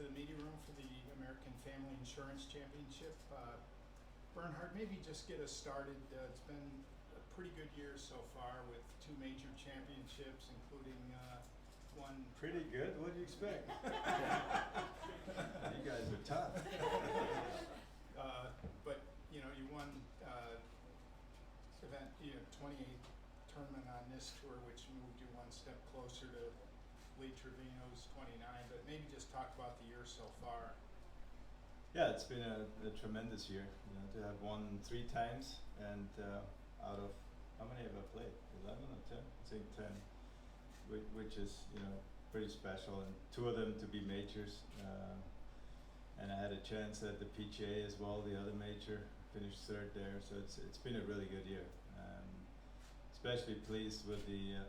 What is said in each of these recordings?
to the meeting room for the American Family Insurance Championship. Bernhard, maybe just get us started. It's been a pretty good year so far with 2 major championships, including one. Pretty good? What do you expect? You guys are tough. But you won event 28th tournament on this tour, which moved you one step closer to Lee Trevino's 29. But maybe just talk about the year so far. Yeah, it's been a tremendous year. To have won 3 times, and out of how many have I played? 11 or 10? I think 10, which is pretty special, and 2 of them to be majors. And I had a chance at the PGA as well, the other major. Finished 3rd there, so it's been a really good year. Especially pleased with the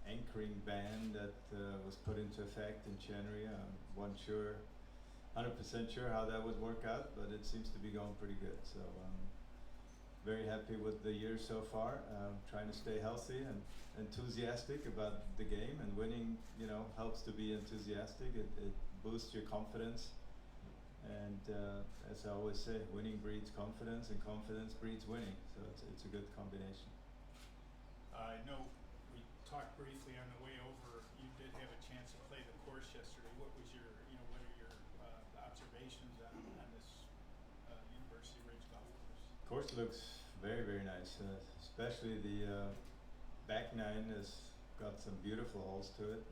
anchoring ban that was put into effect in January. I wasn't 100% sure how that would work out, but it seems to be going pretty good. So very happy with the year so far. Trying to stay healthy and enthusiastic about the game, and winning helps to be enthusiastic. It boosts your confidence, and as I always say, winning breeds confidence, and confidence breeds winning. So it's a good combination. I know we talked briefly on the way over. You did have a chance to play the course yesterday. What was your, what are your observations on this University Ridge golf course? Course looks very, very nice. Especially the back 9 has got some beautiful holes to it,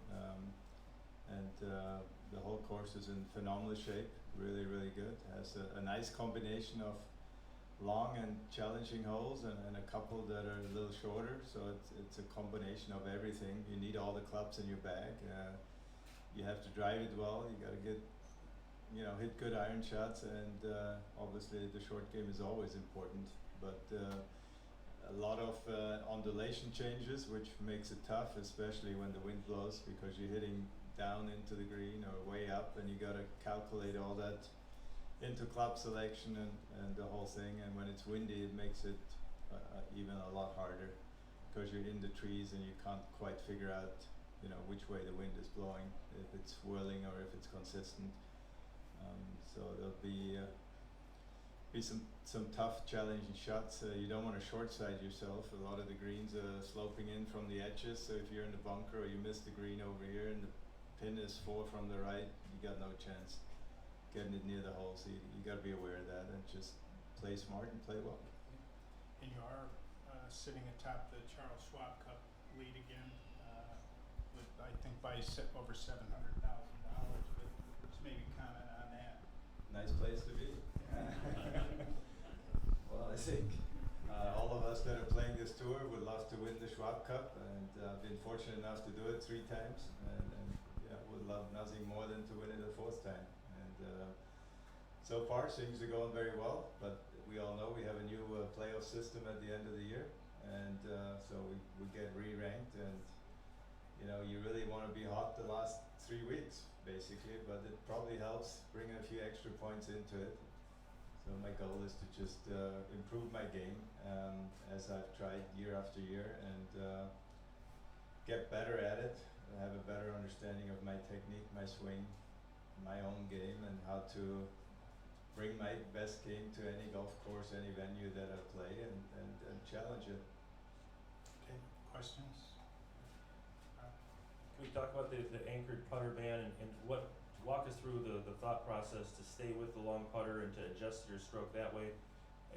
and the whole course is in phenomenal shape. Really, really good. Has a nice combination of long and challenging holes, and a couple that are a little shorter, so it's a combination of everything. You need all the clubs in your bag. You have to drive it well. You got to get hit good iron shots, and obviously the short game is always important, but a lot of undulation changes, which makes it tough, especially when the wind blows, because you're hitting down into the green or way up, and you got to calculate all that into club selection and the whole thing. And when it's windy, it makes it even a lot harder, because you're in the trees and you can't quite figure out which way the wind is blowing, if it's whirling or if it's consistent. So there'll be some tough challenging shots. You don't want to short side yourself. A lot of the greens are sloping in from the edges, so if you're in the bunker or you miss the green over here and the pin is 4 from the right, you got no chance getting it near the hole. So you got to be aware of that and just play smart and play well. And you are sitting atop the Charles Schwab Cup lead again, with I think by over $700,000. But just maybe comment on that. Nice place to be. Well, I think all of us that are playing this tour would love to win the Schwab Cup, and I've been fortunate enough to do it 3 times, and would love nothing more than to win it a 4th time. And so far things are going very well, but we all know we have a new playoff system at the end of the year, and so we get re-ranked, and you really want to be hot the last 3 weeks basically, but it probably helps bring a few extra points into it. So my goal is to just improve my game, as I've tried year after year, and get better at it, have a better understanding of my technique, my swing, my own game, and how to bring my best game to any golf course, any venue that I play, and challenge it. Okay, questions? Can we talk about the anchored putter ban, and walk us through the thought process to stay with the long putter and to adjust your stroke that way?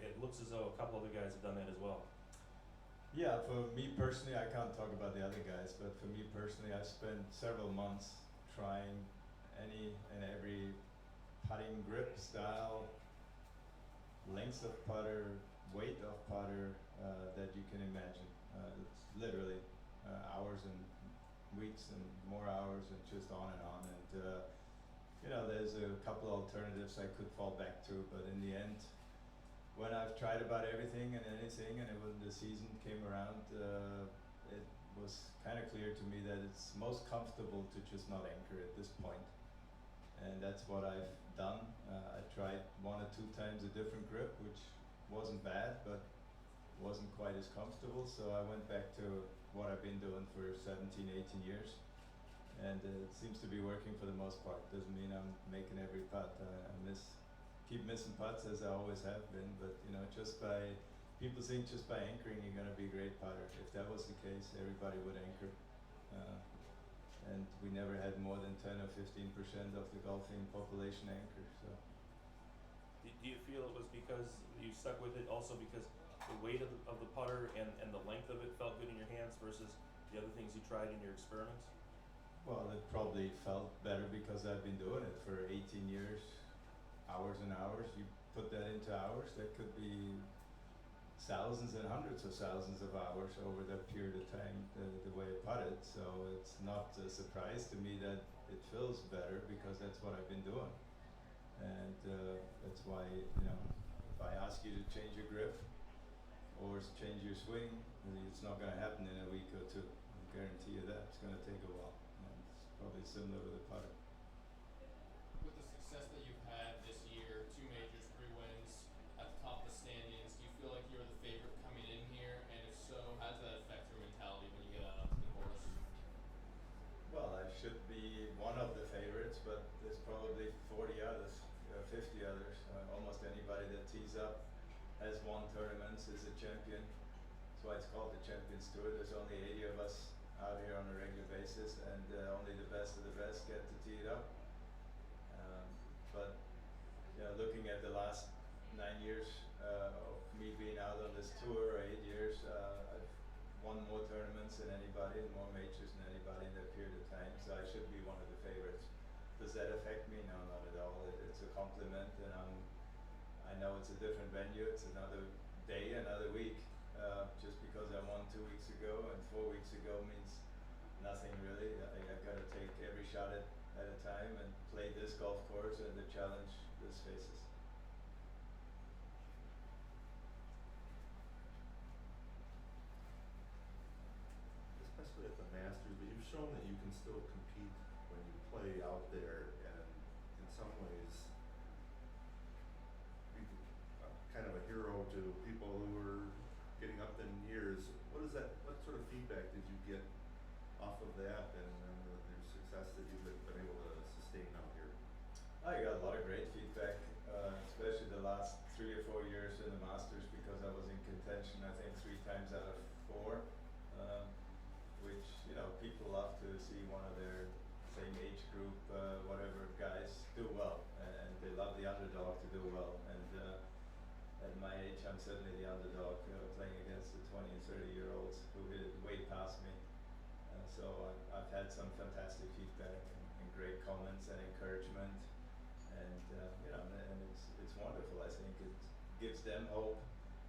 It looks as though a couple other guys have done that as well. Yeah, for me personally, I can't talk about the other guys, but for me personally, I've spent several months trying any and every putting grip style, length of putter, weight of putter that you can imagine. It's literally hours and weeks and more hours, and just on and on. And there's a couple alternatives I could fall back to, but in the end, when I've tried about everything and anything, and when the season came around, it was kind of clear to me that it's most comfortable to just not anchor at this point. And that's what I've done. I tried 1 or 2 times a different grip, which wasn't bad, but wasn't quite as comfortable. So I went back to what I've been doing for 17, 18 years, and it seems to be working for the most part. Doesn't mean I'm making every putt. Keep missing putts as I always have been, but you know, people think just by anchoring you're going to be a great putter. If that was the case, everybody would anchor. And we never had more than 10 or 15% of the golfing population anchor. So Do you feel it was because you stuck with it, also because the weight of the putter and the length of it felt good in your hands versus the other things you tried in your experiments? well, it probably felt better because I've been doing it for 18 years, hours and hours. You put that into hours, that could be thousands and hundreds of thousands of hours over that period of time, the way I put it. So it's not a surprise to me that it feels better because that's what I've been doing. And that's why, you know, if I ask you to change your grip or change your swing, it's not going to happen in a week or two. I guarantee you that. It's going to take a while. And it's probably similar with the putter. With the success that you've had this year, 2 majors, 3 wins, at the top of the standings, do you feel like you're the favorite coming in here? And if so, how does that affect your mentality when you get out onto the course? Well, I should be one of the favorites, but there's probably 40 others, 50 others. Almost anybody that tees up has won tournaments, is a champion. That's why it's called the Champions Tour. There's only 80 of us out here on a regular basis, and only the best of the best get to tee it up. But you know, looking at the last 9 years of me being out on this tour, or 8 years, I've won more tournaments than anybody and more majors than anybody in that period of time, so I should be one of the favorites. Does that affect me? No, not at all. It's a compliment, and I know it's a different venue, it's another day, another week. Just because I won 2 weeks ago and 4 weeks ago means nothing really. I've got to take every shot at a time and play this golf course and the challenge this faces. Especially at the Masters, but you've shown that you can still compete when you play out there, and in some ways, be kind of a hero to people who are getting up in years. What sort of feedback did you get off of that and your success that you've been able to sustain out here? I got a lot of great feedback, especially the last 3 or 4 years in the Masters, because I was in contention, I think 3 times out of 4, which, you know, people love to see one of their same age group, whatever guys do well, and they love the underdog to do well. And at my age, I'm certainly the underdog, playing against the 20 and 30-year-olds who hit it way past me. So I've had some fantastic feedback and great comments and encouragement, and you know, and it's wonderful. I think it gives them hope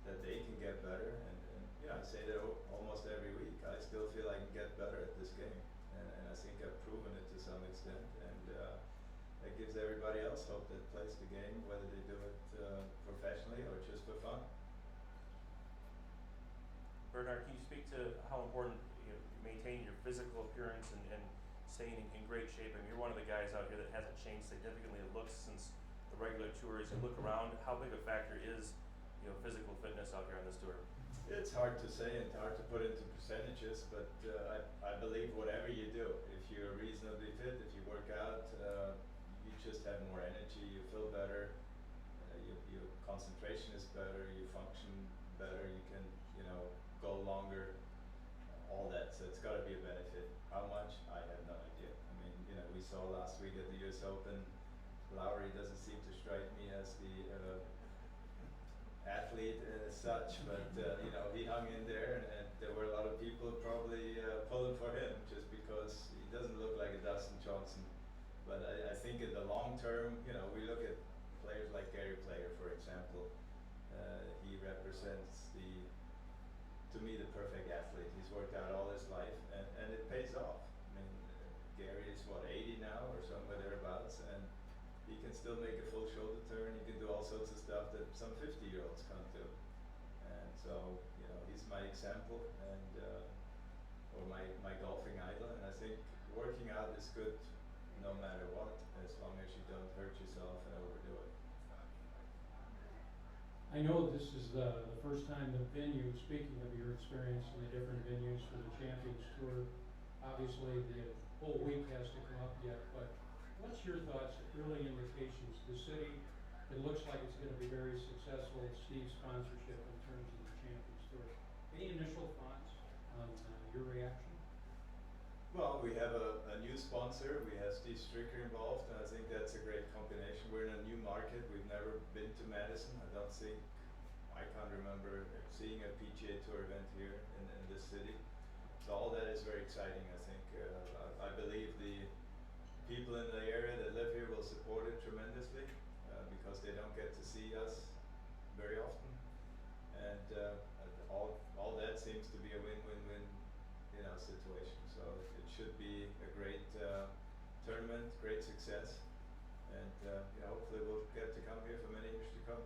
that they can get better, and you know, I say that almost every week. I still feel I can get better at this game, and I think I've proven it to some extent, and that gives everybody else hope that plays the game, whether they do it professionally or just for fun. Bernhard, can you speak to how important you maintain your physical appearance and staying in great shape? I mean, you're one of the guys out here that hasn't changed significantly. It looks since the regular tour. As you look around, how big a factor is physical fitness out here on this tour? It's hard to say and hard to put into percentages, but I believe whatever you do, if you're reasonably fit, if you work out, you just have more energy, you feel better, your concentration is better, you function better, you can, go longer, all that. So it's got to be a benefit. How much? I have no idea. I mean, we saw last week at the US Open, Lowry doesn't seem to strike me as the athlete as such, but he hung in there, and there were a lot of people probably pulling for him just because he doesn't look like a Dustin Johnson. But I think in the long term, we look at players like Gary Player, for example. He represents to me, the perfect athlete. He's worked out all his life, and it pays off. I mean, Gary is 80 now or somewhere thereabouts, and he can still make a full shoulder turn. He can do all sorts of stuff that some 50-year-olds can't do. And so, he's my example, and or my golfing idol. And I think working out is good no matter what, as long as you don't hurt yourself and overdo it. I know this is the first time the venue, speaking of your experience in the different venues for the Champions Tour, obviously the whole week has to come up yet, but what's your thoughts, early indications? The city, it looks like it's gonna be very successful, Steve's sponsorship in terms of the Champions Tour. Any initial thoughts on your reaction? Well, we have a new sponsor. We have Steve Stricker involved, and I think that's a great combination. We're in a new market. We've never been to Madison. I can't remember seeing a PGA Tour event here in this city. So all that is very exciting, I think. I believe the people in the area that live here will support it tremendously because they don't get to see us very often. And all that seems to be a win-win-win, situation. So it should be a great tournament, great success, and hopefully we'll get to come here for many years to come.